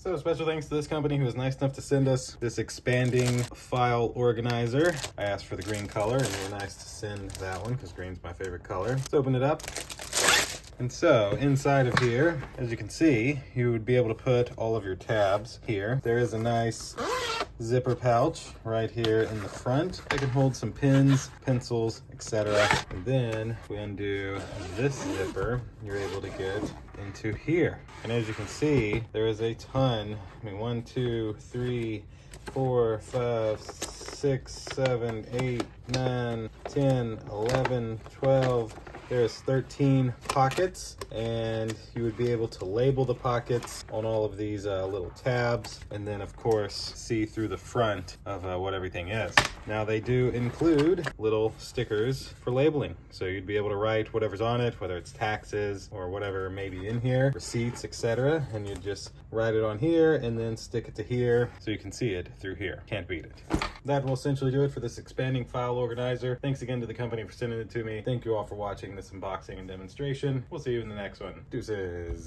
So special thanks to this company who was nice enough to send us this expanding file organizer. I asked for the green color and they were nice to send that one because green's my favorite color. Let's open it up. And so inside of here, as you can see, you would be able to put all of your tabs here. There is a nice zipper pouch right here in the front. It can hold some pens, pencils, etc. And then if we undo this zipper, you're able to get into here. And as you can see, there is a ton. 1, 2, 3, 4, 5, 6, 7, 8, 9, 10, 11, 12. There's 13 pockets, and you would be able to label the pockets on all of these little tabs, and then of course see through the front of what everything is. Now they do include little stickers for labeling, so you'd be able to write whatever's on it, whether it's taxes or whatever may be in here, receipts, etc. And you just write it on here and then stick it to here so you can see it through here. Can't beat it. That will essentially do it for this expanding file organizer. Thanks again to the company for sending it to me. Thank you all for watching this unboxing and demonstration. We'll see you in the next one. Deuces.